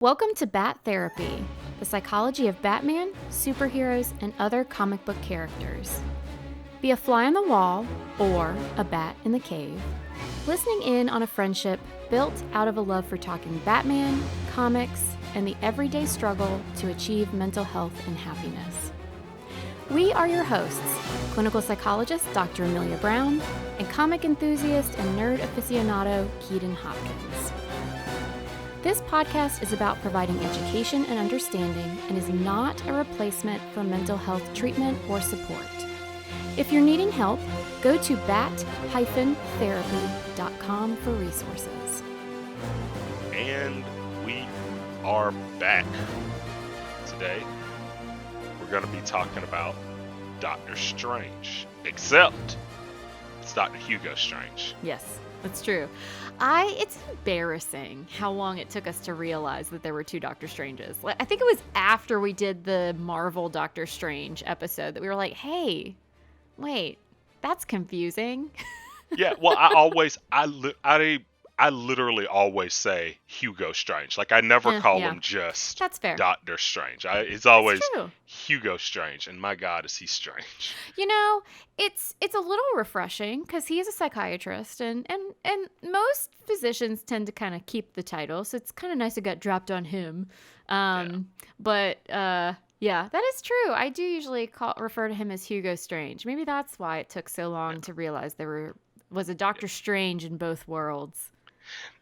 Welcome to Bat Therapy, the psychology of Batman, superheroes, and other comic book characters. Be a fly on the wall or a bat in the cave, listening in on a friendship built out of a love for talking Batman, comics, and the everyday struggle to achieve mental health and happiness. We are your hosts, clinical psychologist Dr. Amelia Brown, and comic enthusiast and nerd aficionado Keaton Hopkins. This podcast is about providing education and understanding and is not a replacement for mental health treatment or support. If you're needing help, go to bat-therapy.com for resources. And we are back. Today, we're going to be talking about Doctor Strange, except it's Dr. Hugo Strange. Yes, that's true. It's embarrassing how long it took us to realize that there were two Doctor Stranges. I think it was after we did the Marvel Doctor Strange episode that we were like, hey, wait, that's confusing. Yeah, well, I literally always say Hugo Strange. Like, I never call him just That's fair. Doctor Strange. It's always true. Hugo Strange, and my God, is he strange. You know, it's a little refreshing because he is a psychiatrist, and most physicians tend to kind of keep the title, so it's kind of nice it got dropped on him. But yeah, that is true. I do usually refer to him as Hugo Strange. Maybe that's why it took so long to realize there was a Doctor Strange in both worlds.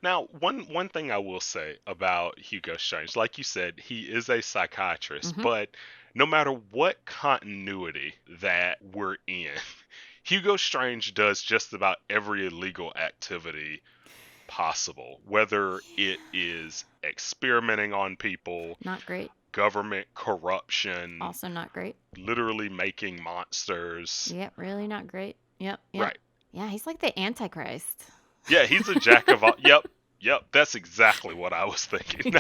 Now, one thing I will say about Hugo Strange, like you said, he is a psychiatrist, but no matter what continuity that we're in, Hugo Strange does just about every illegal activity possible, whether it is experimenting on people, Not great. government corruption, Also not great. literally making monsters. Yep, really not great. Yep. Right. Yeah, he's like the Antichrist. Yeah, he's a jack of all. Yep, that's exactly what I was thinking.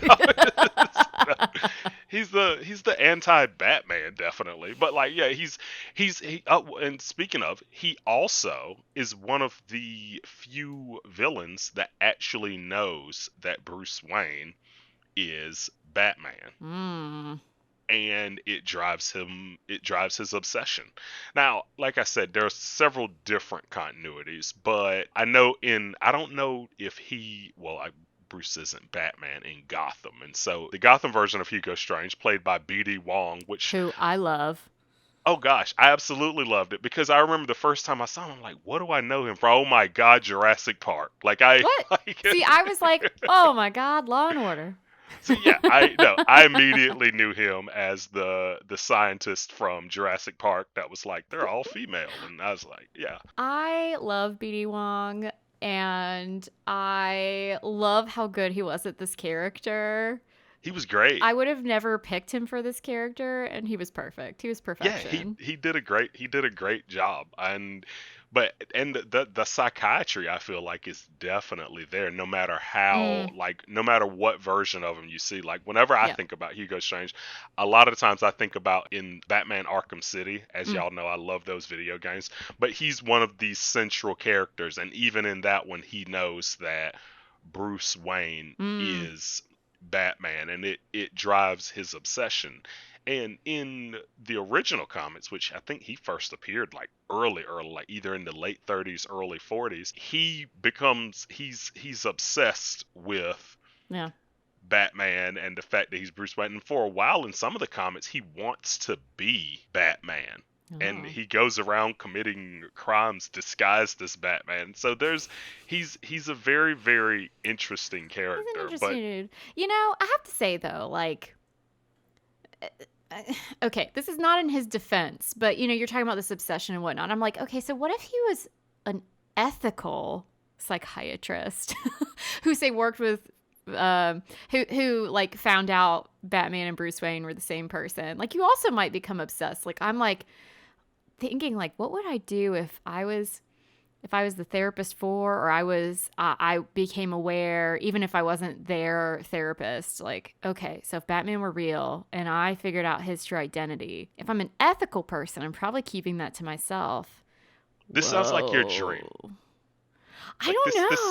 He's the anti-Batman, definitely. But like, yeah, and speaking of, he also is one of the few villains that actually knows that Bruce Wayne is Batman. And it drives his obsession. Now, like I said, there are several different continuities, but I don't know if Bruce isn't Batman in Gotham. And so the Gotham version of Hugo Strange, played by B.D. Wong, Who I love. Oh gosh, I absolutely loved it, because I remember the first time I saw him, I'm like, what do I know him from? Oh my God, Jurassic Park. What? See, I was like, oh my God, Law and Order. So yeah, I immediately knew him as the scientist from Jurassic Park that was like, they're all female, and I was like, yeah. I love B.D. Wong, and I love how good he was at this character. He was great. I would have never picked him for this character, and he was perfect. He was perfection. Yeah, he did a great job, and the psychiatry, I feel like, is definitely there, no matter no matter what version of him you see. Like, whenever I think about Hugo Strange, a lot of times I think about in Batman Arkham City. As y'all know, I love those video games, but he's one of these central characters, and even in that one, he knows that Bruce Wayne is Batman, and it drives his obsession. And in the original comics, which I think he first appeared like early, like either in the late 30s, early 40s, he's obsessed with Batman and the fact that he's Bruce Wayne. And for a while in some of the comics, he wants to be Batman. And he goes around committing crimes disguised as Batman. So he's a very, very interesting character. He's an interesting dude. You know, I have to say though, like, okay, this is not in his defense, but you know, you're talking about this obsession and whatnot. I'm like, okay, so what if he was an ethical psychiatrist who say worked with who like found out Batman and Bruce Wayne were the same person? Like, you also might become obsessed. Like, I'm like thinking, like, what would I do if I was the therapist or I became aware, even if I wasn't their therapist, like, okay, so if Batman were real and I figured out his true identity, if I'm an ethical person, I'm probably keeping that to myself. This sounds like your dream. I don't know. This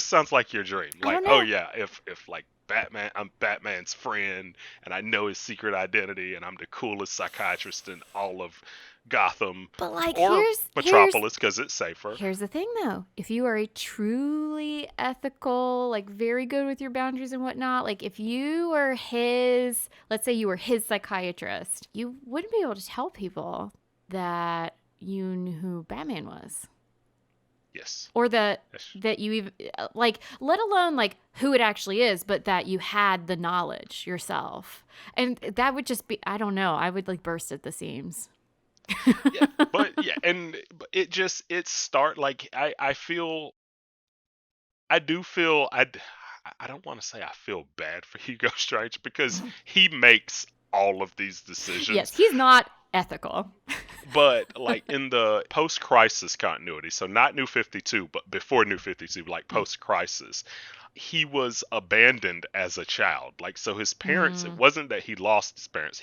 sounds like your dream. Like, oh yeah, if like I'm Batman's friend, and I know his secret identity, and I'm the coolest psychiatrist in all of Gotham, But like, or Metropolis, because it's safer. Here's the thing, though. If you are a truly ethical, like very good with your boundaries and whatnot, like if you were let's say you were his psychiatrist, you wouldn't be able to tell people that you knew who Batman was. Yes. Or that you even, like, let alone like who it actually is, but that you had the knowledge yourself. And that would just be, I don't know, I would like burst at the seams. And it start like I don't want to say I feel bad for Hugo Strange, because he makes all of these decisions. Yes, he's not ethical. But like in the post-crisis continuity, so not New 52, but before New 52, like post-crisis, he was abandoned as a child. Like, so his parents, it wasn't that he lost his parents.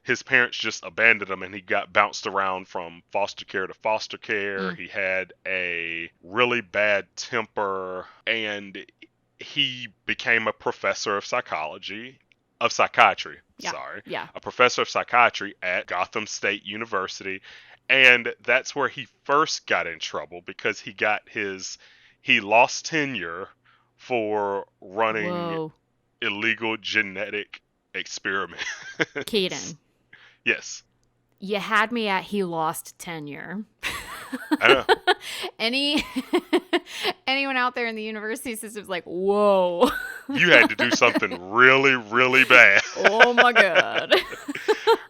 His parents just abandoned him, and he got bounced around from foster care to foster care. He had a really bad temper, and he became a professor of psychiatry. A professor of psychiatry at Gotham State University. And that's where he first got in trouble, because he lost tenure for running illegal genetic experiments. Keaton. Yes. You had me at he lost tenure. I know. Anyone out there in the university system is like, whoa. You had to do something really, really bad. Oh my God.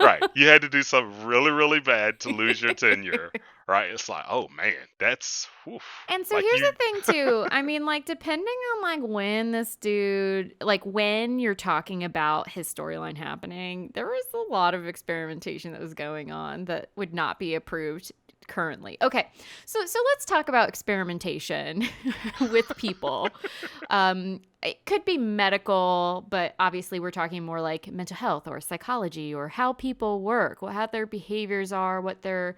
Right. You had to do something really, really bad to lose your tenure. Right. It's like, oh man, that's. Whew. And so here's the thing too. I mean, like, depending on like when this dude, like when you're talking about his storyline happening, there was a lot of experimentation that was going on that would not be approved currently. Okay, so let's talk about experimentation with people. It could be medical, but obviously we're talking more like mental health or psychology, or how people work, how their behaviors are, what their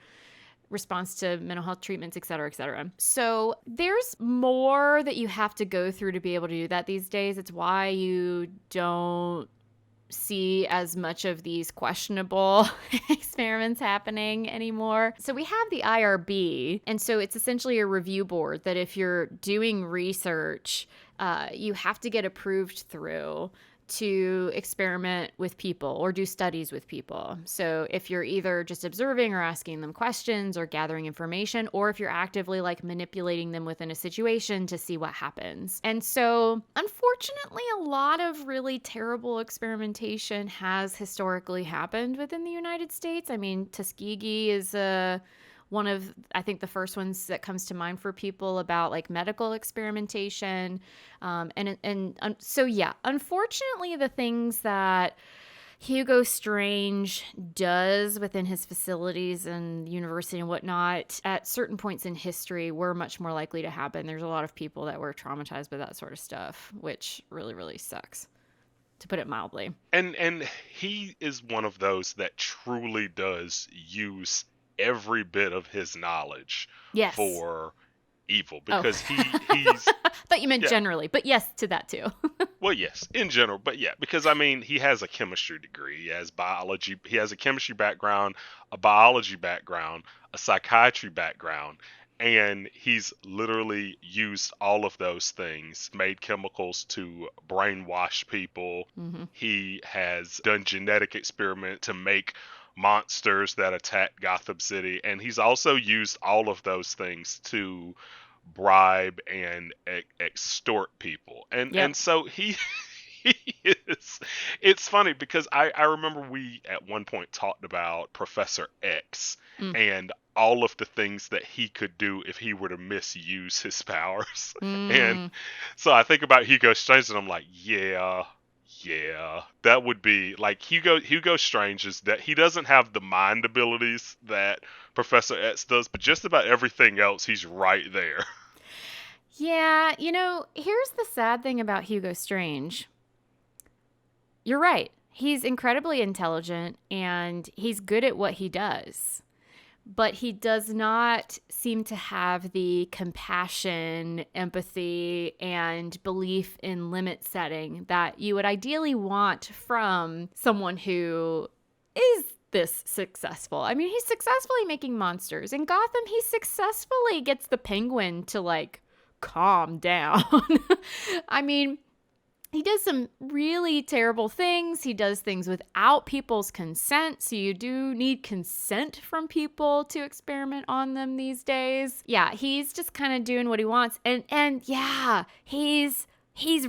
response to mental health treatments, et cetera, et cetera. So there's more that you have to go through to be able to do that these days. It's why you don't see as much of these questionable experiments happening anymore. So we have the IRB, and so it's essentially a review board that if you're doing research, you have to get approved through to experiment with people or do studies with people. So if you're either just observing or asking them questions or gathering information, or if you're actively like manipulating them within a situation to see what happens. And so unfortunately, a lot of really terrible experimentation has historically happened within the United States. I mean, Tuskegee is one of, I think, the first ones that comes to mind for people about like medical experimentation. So yeah, unfortunately, the things that Hugo Strange does within his facilities and university and whatnot at certain points in history were much more likely to happen. There's a lot of people that were traumatized by that sort of stuff, which really, really sucks, to put it mildly. And he is one of those that truly does use every bit of his knowledge for evil, because he's I thought you meant generally, but yes to that too. Well, yes, in general, but yeah, because I mean, he has a chemistry degree, he has biology, he has a chemistry background, a biology background, a psychiatry background, and he's literally used all of those things, made chemicals to brainwash people. He has done genetic experiment to make monsters that attack Gotham City, and he's also used all of those things to bribe and extort people, and so he is. It's funny because I remember we at one point talked about Professor X and all of the things that he could do if he were to misuse his powers, and so I think about Hugo Strange and I'm like, yeah, that would be like Hugo Strange is that he doesn't have the mind abilities that Professor X does, but just about everything else, he's right there. Yeah, here's the sad thing about Hugo Strange. You're right. He's incredibly intelligent and he's good at what he does. but he does not seem to have the compassion, empathy, and belief in limit setting that you would ideally want from someone who is this successful. I mean, he's successfully making monsters. In Gotham, he successfully gets the Penguin to, like, calm down. I mean, he does some really terrible things. He does things without people's consent. So you do need consent from people to experiment on them these days. Yeah, he's just kind of doing what he wants. And yeah, he's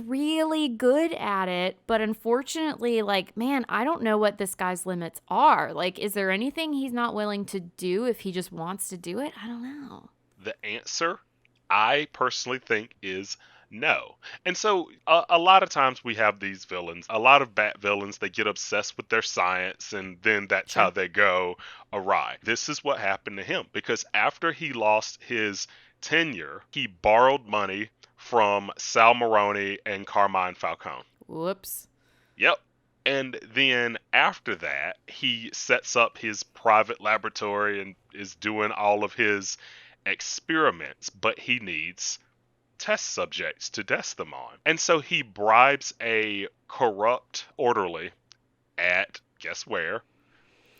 really good at it. But unfortunately, like, man, I don't know what this guy's limits are. Like, is there anything he's not willing to do if he just wants to do it? I don't know. The answer, I personally think, is no. And so a lot of times we have these villains, a lot of Bat villains, they get obsessed with their science, and then that's how they go awry. This is what happened to him, because after he lost his tenure, he borrowed money from Sal Maroni and Carmine Falcone. Whoops. Yep. And then after that, he sets up his private laboratory and is doing all of his experiments, but he needs test subjects to test them on. And so he bribes a corrupt orderly at, guess where?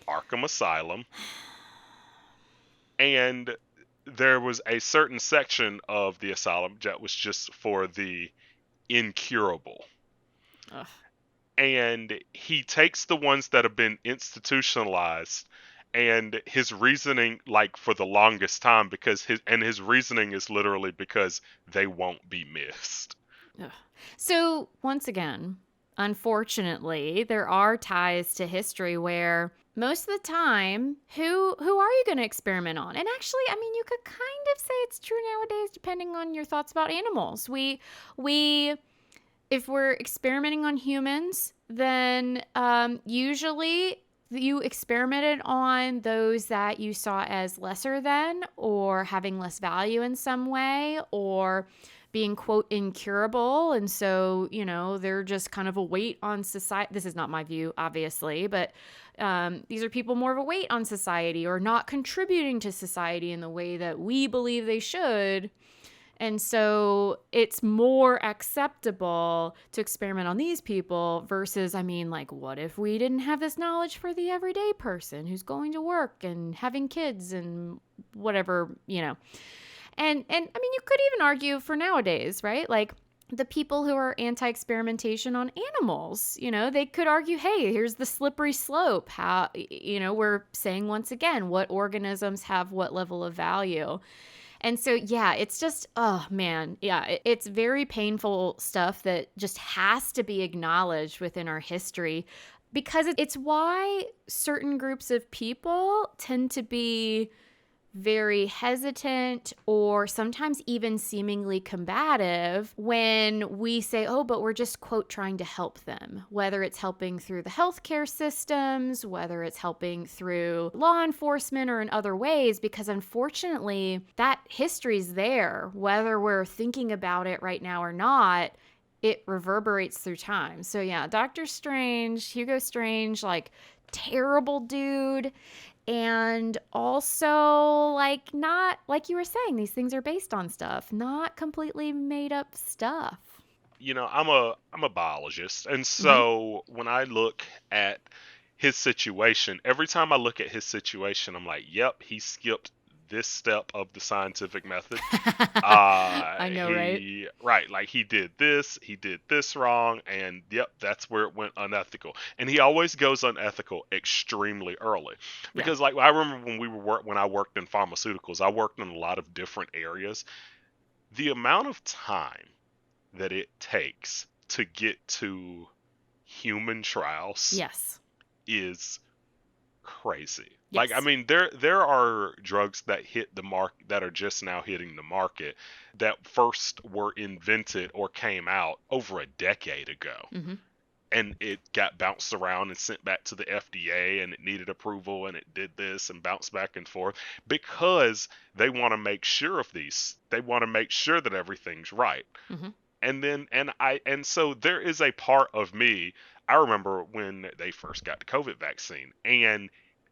Arkham Asylum. And there was a certain section of the asylum that was just for the incurable. Ugh. And he takes the ones that have been institutionalized, and his reasoning, like, for the longest time, because his reasoning is literally because they won't be missed. Ugh. So once again, unfortunately, there are ties to history where most of the time, who are you going to experiment on? And actually, I mean, you could kind of say it's true nowadays, depending on your thoughts about animals. We if we're experimenting on humans, then usually you experimented on those that you saw as lesser than, or having less value in some way, or being, quote, incurable. And so, you know, they're just kind of a weight on society. This is not my view, obviously, but these are people more of a weight on society, or not contributing to society in the way that we believe they should. And so it's more acceptable to experiment on these people versus, I mean, like, what if we didn't have this knowledge for the everyday person who's going to work and having kids and whatever, you know. And I mean, you could even argue for nowadays, right? Like, the people who are anti-experimentation on animals, you know, they could argue, hey, here's the slippery slope. How, you know, we're saying once again, what organisms have what level of value. And so, yeah, it's just, oh, man, yeah, it's very painful stuff that just has to be acknowledged within our history, because it's why certain groups of people tend to be very hesitant, or sometimes even seemingly combative, when we say, oh, but we're just, quote, trying to help them, whether it's helping through the healthcare systems, whether it's helping through law enforcement or in other ways, because unfortunately that history's there, whether we're thinking about it right now or not. It reverberates through time. So yeah, Dr. Strange, Hugo Strange, like, terrible dude. And also, like, not, like you were saying, these things are based on stuff, not completely made up stuff. You know, I'm a biologist, and so when I look at his situation, every time I look at his situation, I'm like, yep, he skipped this step of the scientific method. I know, right? Right, like, he did this wrong, and yep, that's where it went unethical. And he always goes unethical extremely early, because like, I remember when I worked in pharmaceuticals, I worked in a lot of different areas. The amount of time that it takes to get to human trials, is crazy. Like, I mean, there are drugs that hit the market, that are just now hitting the market, that first were invented or came out over a decade ago. And it got bounced around and sent back to the FDA, and it needed approval, and it did this and bounced back and forth, because they want to make sure of these. They want to make sure that everything's right. And so there is a part of me, I remember when they first got the COVID vaccine, and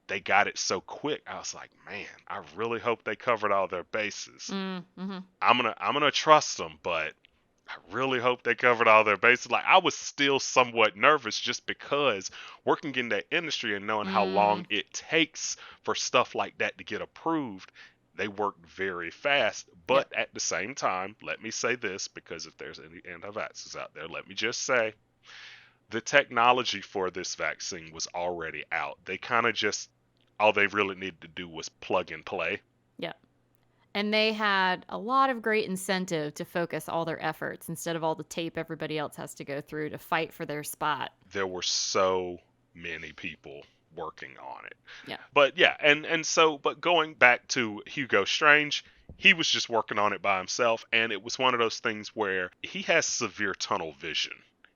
they got it so quick. I was like, man, I really hope they covered all their bases. Mm-hmm. I'm gonna trust them, but I really hope they covered all their bases. Like, I was still somewhat nervous just because working in that industry and knowing how long it takes for stuff like that to get approved, they worked very fast. But Yep. at the same time, let me say this, because if there's any anti-vaxxers out there, let me just say the technology for this vaccine was already out. They kind of just, all they really needed to do was plug and play. Yep. And they had a lot of great incentive to focus all their efforts instead of all the tape everybody else has to go through to fight for their spot. There were so many people working on it. Yeah. But yeah, but going back to Hugo Strange, he was just working on it by himself, and it was one of those things where he has severe tunnel vision.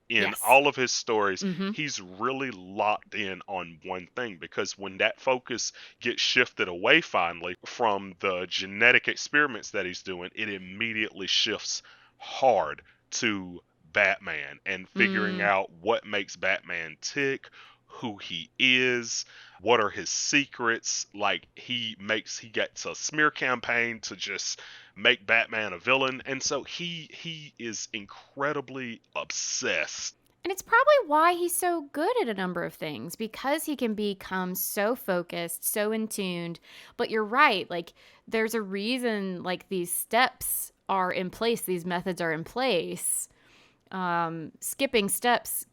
In Yes. all of his stories, Mm-hmm. he's really locked in on one thing, because when that focus gets shifted away finally from the genetic experiments that he's doing, it immediately shifts hard to Batman and figuring out what makes Batman tick, who he is, what are his secrets. Like, he gets a smear campaign to just make Batman a villain, and so he is incredibly obsessed. And it's probably why he's so good at a number of things, because he can become so focused, so in tuned. But you're right, like, there's a reason, like, these steps are in place, these methods are in place. Skipping steps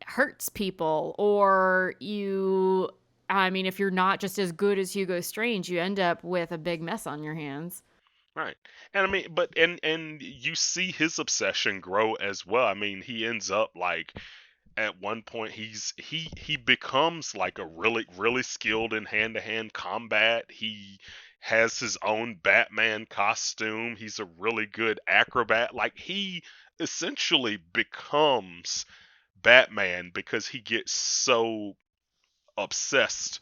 hurts people, or if you're not just as good as Hugo Strange, you end up with a big mess on your hands. Right. And I mean, but and you see his obsession grow as well. I mean, he ends up like, at one point he becomes like a really skilled in hand-to-hand combat. He has his own Batman costume. He's a really good acrobat. Like, he essentially becomes Batman because he gets so obsessed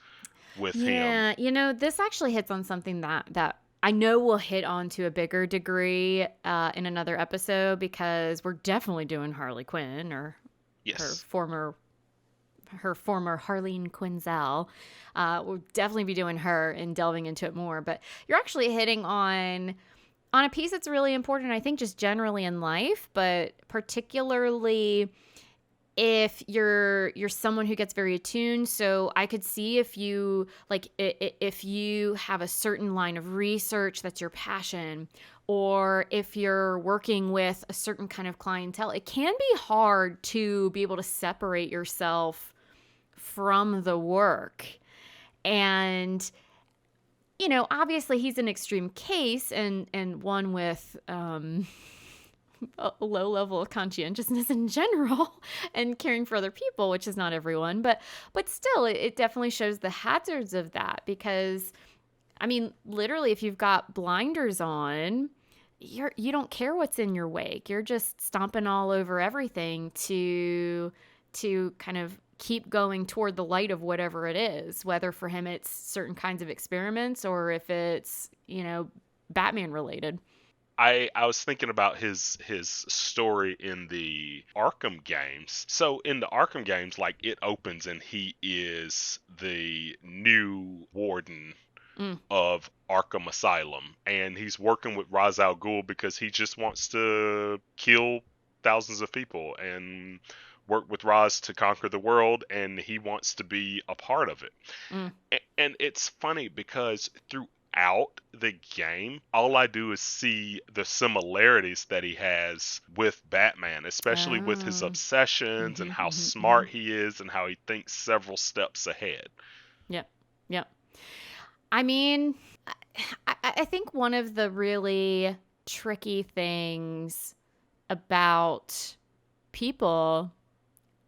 with him. Yeah, this actually hits on something that I know we'll hit on to a bigger degree in another episode, because we're definitely doing Harley Quinn, or Yes. her former Harleen Quinzel. We'll definitely be doing her and delving into it more. But you're actually hitting on a piece that's really important, I think, just generally in life, but particularly if you're someone who gets very attuned. So I could see if you if you have a certain line of research that's your passion, or if you're working with a certain kind of clientele, it can be hard to be able to separate yourself from the work. And obviously he's an extreme case, and one with a low level of conscientiousness in general and caring for other people, which is not everyone, but still, it definitely shows the hazards of that, because literally, if you've got blinders on, you don't care what's in your wake. You're just stomping all over everything to kind of keep going toward the light of whatever it is, whether for him it's certain kinds of experiments, or if it's Batman related. I was thinking about his story in the Arkham games. So in the Arkham games, like, it opens and he is the new warden of Arkham Asylum, and he's working with Ra's al Ghul because he just wants to kill thousands of people and work with Ra's to conquer the world, and he wants to be a part of it. And it's funny because throughout the game, all I do is see the similarities that he has with Batman, especially with his obsessions and how smart he is and how he thinks several steps ahead. Yep. I think one of the really tricky things about people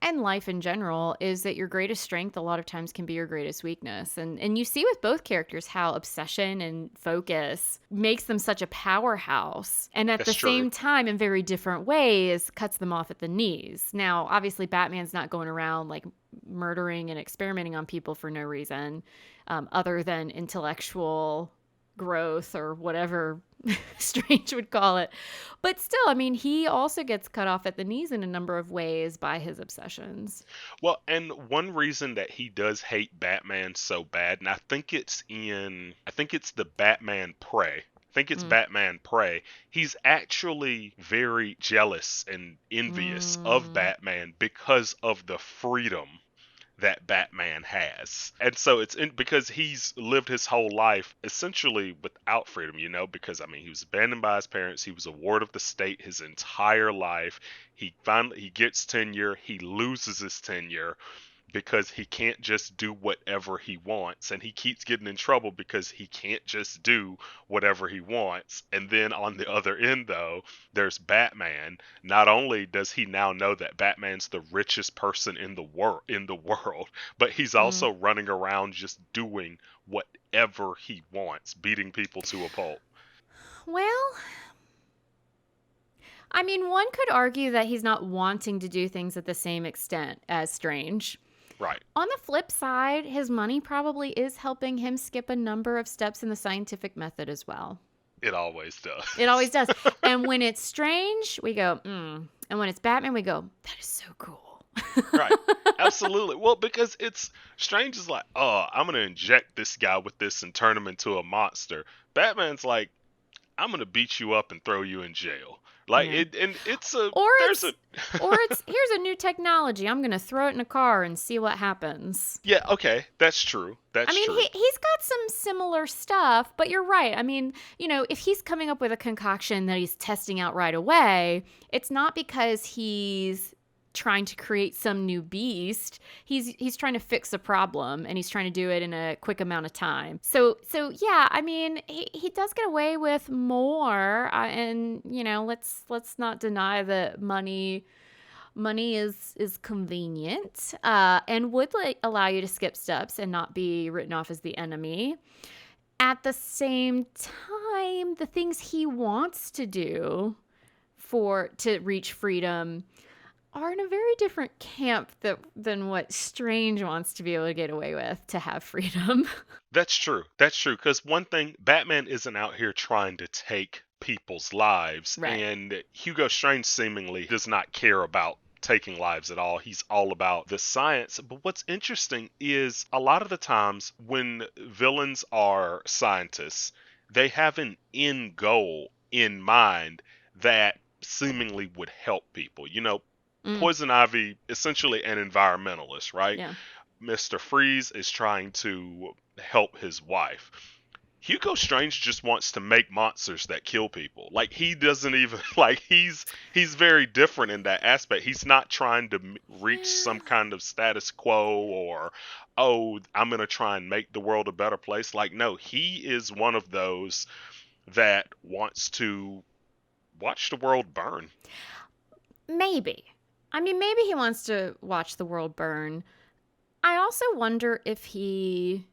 and life in general is that your greatest strength a lot of times can be your greatest weakness. And you see with both characters how obsession and focus makes them such a powerhouse. And at the same time, in very different ways, cuts them off at the knees. Now, obviously, Batman's not going around like murdering and experimenting on people for no reason other than intellectual growth or whatever Strange would call it. But still, I mean, he also gets cut off at the knees in a number of ways by his obsessions. Well, and one reason that he does hate Batman so bad, and I think it's the Batman Prey. I think it's Batman Prey. He's actually very jealous and envious of Batman because of the freedom that Batman has. And so because he's lived his whole life essentially without freedom, because I mean, he was abandoned by his parents, he was a ward of the state his entire life. He gets tenure, he loses his tenure because he can't just do whatever he wants, and he keeps getting in trouble because he can't just do whatever he wants. And then on the other end, though, there's Batman. Not only does he now know that Batman's the richest person in the world, but he's also running around just doing whatever he wants, beating people to a pulp. Well, I mean, one could argue that he's not wanting to do things at the same extent as Strange. Right. On the flip side, his money probably is helping him skip a number of steps in the scientific method as well. It always does. It always does. And when it's Strange, we go, And when it's Batman, we go, that is so cool. Right. Absolutely. Well, because Strange is like, oh, I'm going to inject this guy with this and turn him into a monster. Batman's like, I'm going to beat you up and throw you in jail. Like here's a new technology. I'm gonna throw it in a car and see what happens. Yeah, okay, that's true. He's got some similar stuff, but you're right. I mean, if he's coming up with a concoction that he's testing out right away, it's not because he's trying to create some new beast. He's trying to fix a problem, and he's trying to do it in a quick amount of time. So yeah, I mean, he does get away with more, and let's not deny that money is convenient, and would allow you to skip steps and not be written off as the enemy. At the same time, the things he wants to do to reach freedom are in a very different camp than what Strange wants to be able to get away with to have freedom. That's true. Because one thing, Batman isn't out here trying to take people's lives. Right. And Hugo Strange seemingly does not care about taking lives at all. He's all about the science. But what's interesting is a lot of the times when villains are scientists, they have an end goal in mind that seemingly would help people. Poison Ivy, essentially an environmentalist, right? Yeah. Mr. Freeze is trying to help his wife. Hugo Strange just wants to make monsters that kill people. Like, he doesn't even, he's very different in that aspect. He's not trying to reach some kind of status quo or, I'm going to try and make the world a better place. Like, no, he is one of those that wants to watch the world burn. Maybe. I mean, maybe he wants to watch the world burn. I also wonder if he,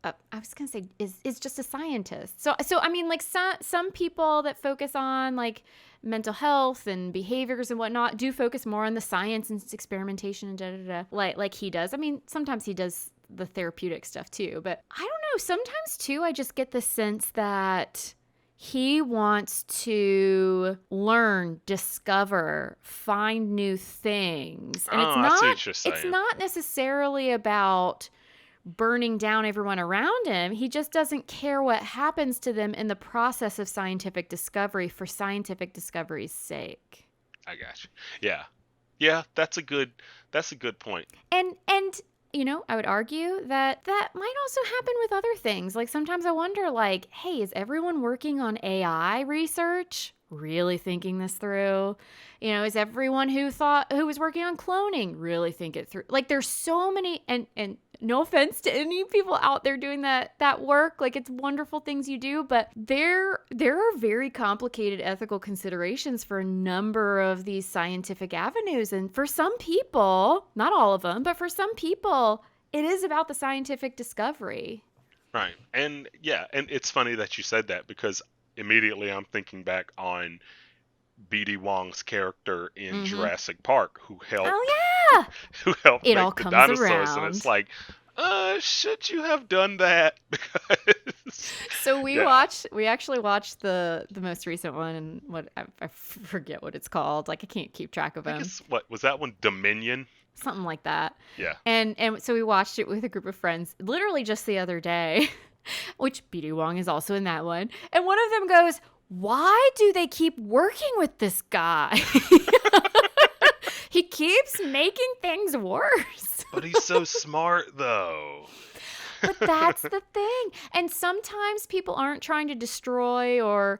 I was going to say, is just a scientist. So I mean, like some people that focus on like mental health and behaviors and whatnot do focus more on the science and experimentation and da-da-da, like he does. I mean, sometimes he does the therapeutic stuff too, but I don't know. Sometimes too, I just get the sense that he wants to learn, discover, find new things. And it's not necessarily about burning down everyone around him. He just doesn't care what happens to them in the process of scientific discovery for scientific discovery's sake. I got you. Yeah. Yeah, that's a good point. And I would argue that might also happen with other things. Like sometimes I wonder, like, hey, is everyone working on AI research really thinking this through? Is everyone who was working on cloning really think it through? Like there's so many, and no offense to any people out there doing that work, like it's wonderful things you do, but there are very complicated ethical considerations for a number of these scientific avenues. And for some people, not all of them, but for some people, it is about the scientific discovery. Right. And yeah, and it's funny that you said that because immediately I'm thinking back on B.D. Wong's character in Jurassic Park who helped it make all the comes dinosaurs. around. And it's like, should you have done that? Because So we Yeah. actually watched the most recent one, and I forget what it's called. Like I can't keep track of I them. guess what was that one? Dominion. Something like that. Yeah. And so we watched it with a group of friends literally just the other day, which BD Wong is also in that one. And one of them goes, "Why do they keep working with this guy? He keeps making things worse." But he's so smart though. But that's the thing. And sometimes people aren't trying to destroy or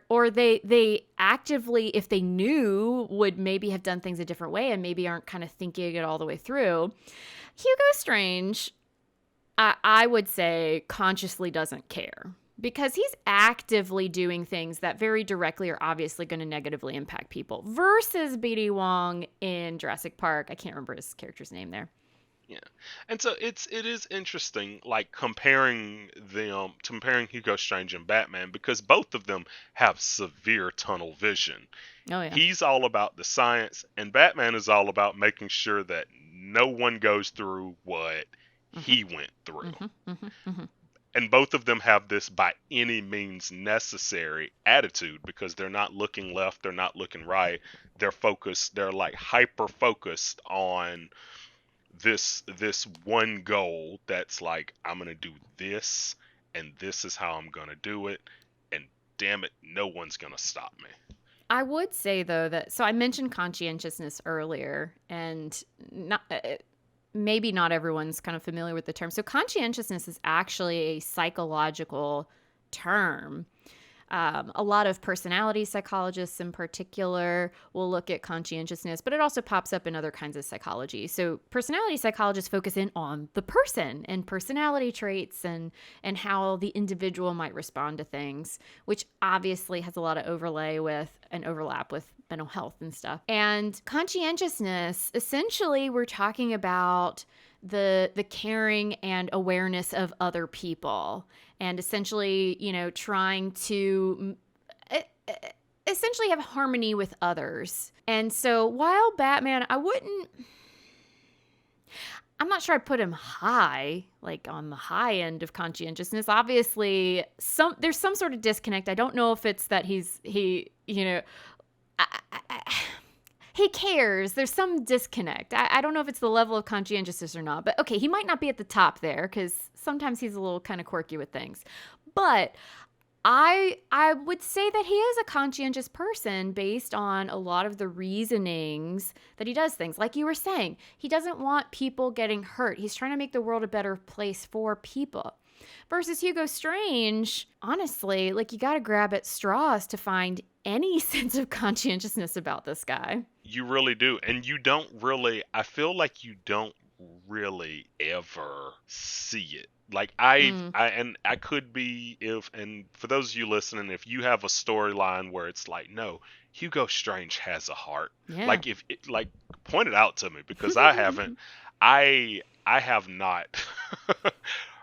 they actively, if they knew, would maybe have done things a different way and maybe aren't kind of thinking it all the way through. Hugo Strange, I would say, consciously doesn't care. Because he's actively doing things that very directly are obviously going to negatively impact people. Versus BD Wong in Jurassic Park. I can't remember his character's name there. Yeah, and so it is interesting, like comparing Hugo Strange and Batman, because both of them have severe tunnel vision. Oh yeah. He's all about the science, and Batman is all about making sure that no one goes through what he went through. And both of them have this by any means necessary attitude, because they're not looking left, they're not looking right. They're focused, they're like hyper focused on this one goal that's like, I'm gonna do this, and this is how I'm gonna do it, and damn it, no one's gonna stop me. I would say though that, so I mentioned conscientiousness earlier, and not maybe not everyone's kind of familiar with the term. So conscientiousness is actually a psychological term. A lot of personality psychologists in particular will look at conscientiousness, but it also pops up in other kinds of psychology. So personality psychologists focus in on the person and personality traits and how the individual might respond to things, which obviously has a lot of overlap with mental health and stuff. And conscientiousness, essentially, we're talking about the caring and awareness of other people, and essentially, trying to essentially have harmony with others. And so while Batman, I'm not sure I'd put him high, like on the high end of conscientiousness. Obviously, there's some sort of disconnect. I don't know if it's that he cares. There's some disconnect. I don't know if it's the level of conscientiousness or not. But okay, he might not be at the top there because sometimes he's a little kind of quirky with things. But I would say that he is a conscientious person based on a lot of the reasonings that he does things. Like you were saying, he doesn't want people getting hurt. He's trying to make the world a better place for people. Versus Hugo Strange, honestly, like you got to grab at straws to find any sense of conscientiousness about this guy. You really do. And I feel like you don't really ever see it. Like I could be, and for those of you listening, if you have a storyline where it's like, no, Hugo Strange has a heart. Yeah. Like point it out to me, because I haven't, I have not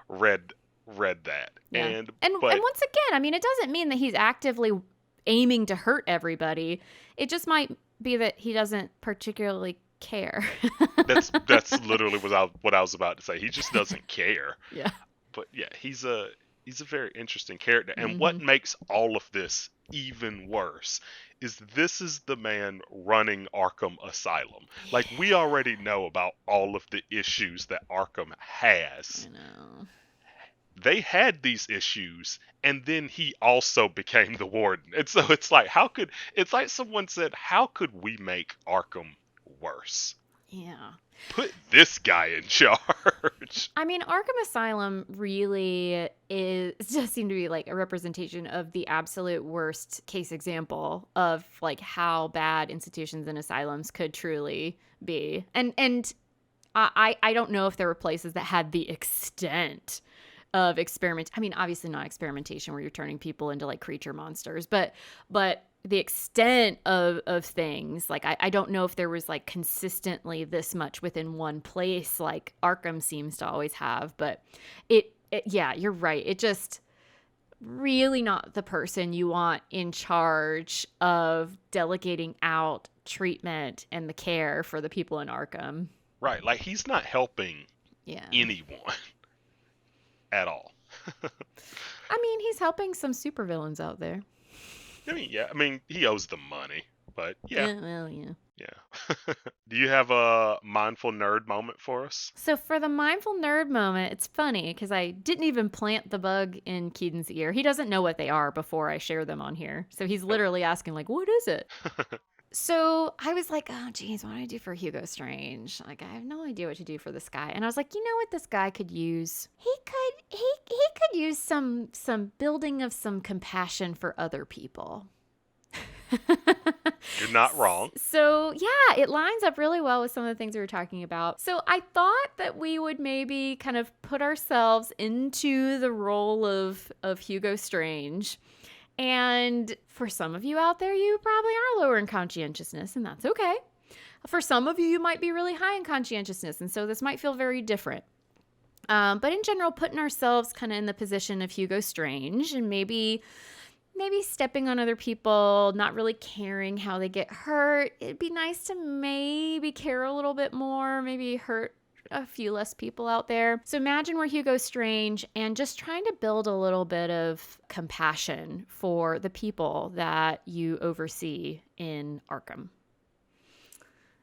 read that. Yeah. And once again, I mean, it doesn't mean that he's actively aiming to hurt everybody. It just might be that he doesn't particularly care. that's literally what I was about to say. He just doesn't care. Yeah. But yeah, he's a very interesting character. And what makes all of this even worse is this is the man running Arkham Asylum. Like, we already know about all of the issues that Arkham has. I know. They had these issues, and then he also became the warden. And so it's like someone said, how could we make Arkham worse? Yeah. Put this guy in charge. I mean, Arkham Asylum really does seem to be like a representation of the absolute worst case example of like how bad institutions and asylums could truly be. And I don't know if there were places that had the extent of experiment. I mean, obviously not experimentation where you're turning people into like creature monsters, but the extent of things, like I don't know if there was like consistently this much within one place like Arkham seems to always have, but yeah, you're right. It just really not the person you want in charge of delegating out treatment and the care for the people in Arkham. Right, like he's not helping Yeah. anyone at all. I mean, he's helping some supervillains out there. I mean, he owes them money, but yeah. Well, yeah. Yeah. Do you have a mindful nerd moment for us? So for the mindful nerd moment, it's funny because I didn't even plant the bug in Keaton's ear. He doesn't know what they are before I share them on here. So he's literally asking, like, what is it? So I was like, oh, geez, what do I do for Hugo Strange? Like, I have no idea what to do for this guy. And I was like, you know what this guy could use? He could use some building of some compassion for other people. You're not wrong. So, yeah, it lines up really well with some of the things we were talking about. So, I thought that we would maybe kind of put ourselves into the role of Hugo Strange. And for some of you out there, you probably are lower in conscientiousness, and that's okay. For some of you, you might be really high in conscientiousness, and so this might feel very different. But in general, putting ourselves kind of in the position of Hugo Strange and maybe stepping on other people, not really caring how they get hurt. It'd be nice to maybe care a little bit more, maybe hurt a few less people out there. So imagine we're Hugo Strange and just trying to build a little bit of compassion for the people that you oversee in Arkham.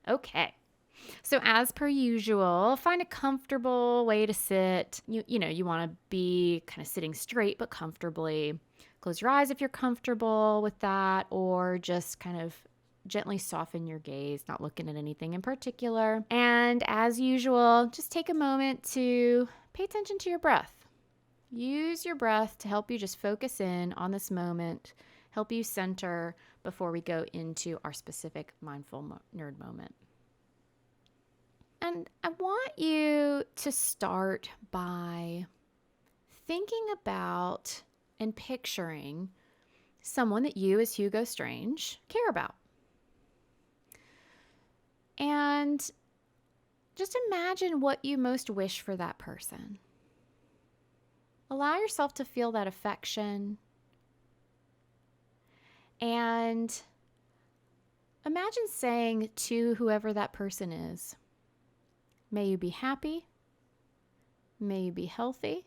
Okay. So as per usual, find a comfortable way to sit. You want to be kind of sitting straight but comfortably. Close your eyes if you're comfortable with that, or just kind of gently soften your gaze, not looking at anything in particular. And as usual, just take a moment to pay attention to your breath. Use your breath to help you just focus in on this moment, help you center before we go into our specific mindful nerd moment. And I want you to start by thinking about and picturing someone that you as Hugo Strange care about. And just imagine what you most wish for that person. Allow yourself to feel that affection. And imagine saying to whoever that person is, may you be happy. May you be healthy.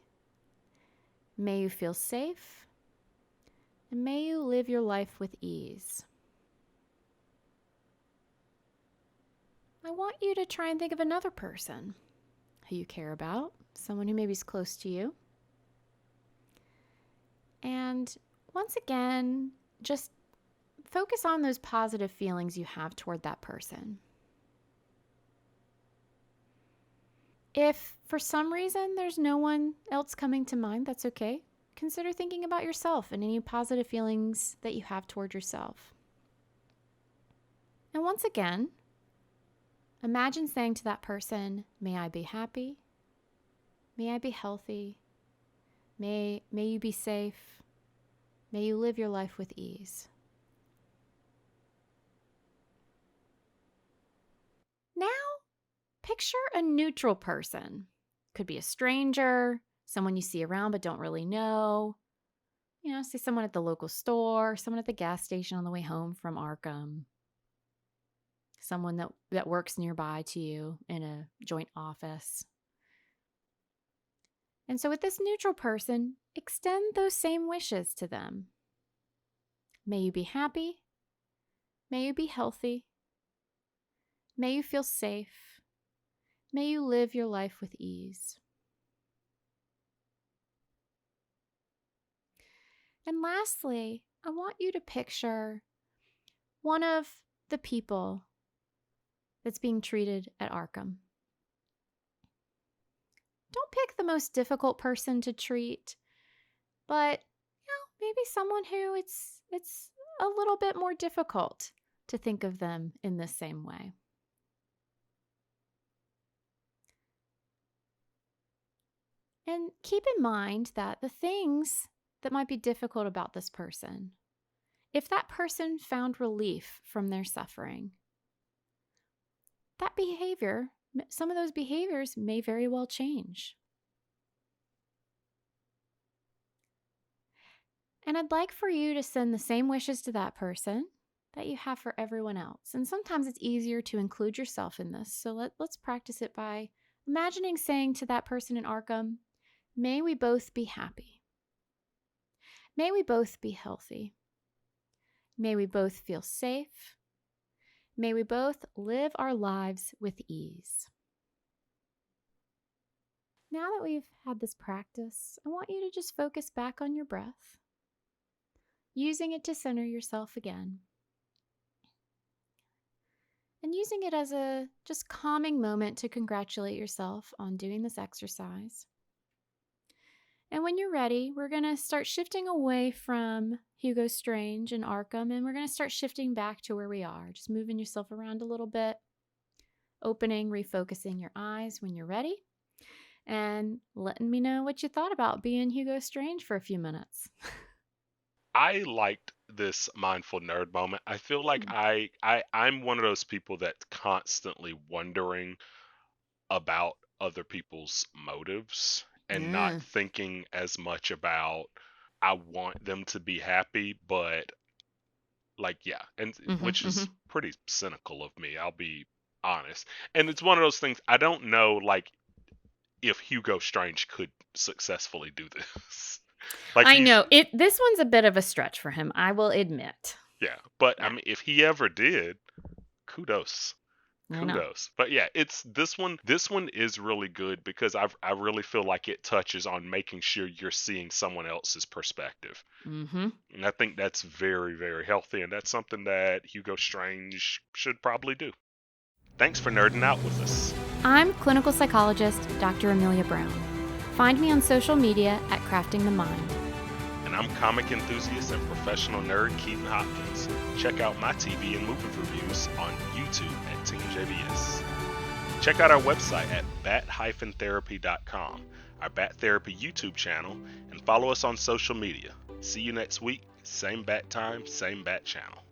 May you feel safe. And may you live your life with ease. I want you to try and think of another person who you care about, someone who maybe is close to you. And once again, just focus on those positive feelings you have toward that person. If for some reason there's no one else coming to mind, that's okay. Consider thinking about yourself and any positive feelings that you have toward yourself. And once again, imagine saying to that person, may I be happy? May I be healthy? May you be safe? May you live your life with ease. Now, picture a neutral person. Could be a stranger, someone you see around but don't really know. Say someone at the local store, someone at the gas station on the way home from Arkham. Someone that works nearby to you in a joint office. And so with this neutral person, extend those same wishes to them. May you be happy. May you be healthy. May you feel safe. May you live your life with ease. And lastly, I want you to picture one of the people that's being treated at Arkham. Don't pick the most difficult person to treat, but maybe someone who it's a little bit more difficult to think of them in the same way. And keep in mind that the things that might be difficult about this person, if that person found relief from their suffering, that behavior, some of those behaviors may very well change. And I'd like for you to send the same wishes to that person that you have for everyone else. And sometimes it's easier to include yourself in this. So let's practice it by imagining saying to that person in Arkham, May we both be happy. May we both be healthy. May we both feel safe. May we both live our lives with ease. Now that we've had this practice, I want you to just focus back on your breath, using it to center yourself again. And using it as a just calming moment to congratulate yourself on doing this exercise. And when you're ready, we're going to start shifting away from Hugo Strange and Arkham, and we're going to start shifting back to where we are, just moving yourself around a little bit, opening, refocusing your eyes when you're ready, and letting me know what you thought about being Hugo Strange for a few minutes. I liked this mindful nerd moment. I feel like I'm one of those people that's constantly wondering about other people's motives and not thinking as much about I want them to be happy, but which is pretty cynical of me, I'll be honest. And it's one of those things I don't know if Hugo Strange could successfully do this. I know this one's a bit of a stretch for him, I will admit. Yeah, but I mean, if he ever did, kudos. But yeah, it's this one is really good because I really feel like it touches on making sure you're seeing someone else's perspective. And I think that's very, very healthy, and that's something that Hugo Strange should probably do. Thanks for nerding out with us. I'm clinical psychologist Dr. Amelia Brown. Find me on social media at Crafting the Mind. And I'm comic enthusiast and professional nerd Keaton Hopkins. Check out my TV and movie reviews on YouTube at Team JBS. Check out our website at bat-therapy.com, our Bat Therapy YouTube channel, and follow us on social media. See you next week, same bat time, same bat channel.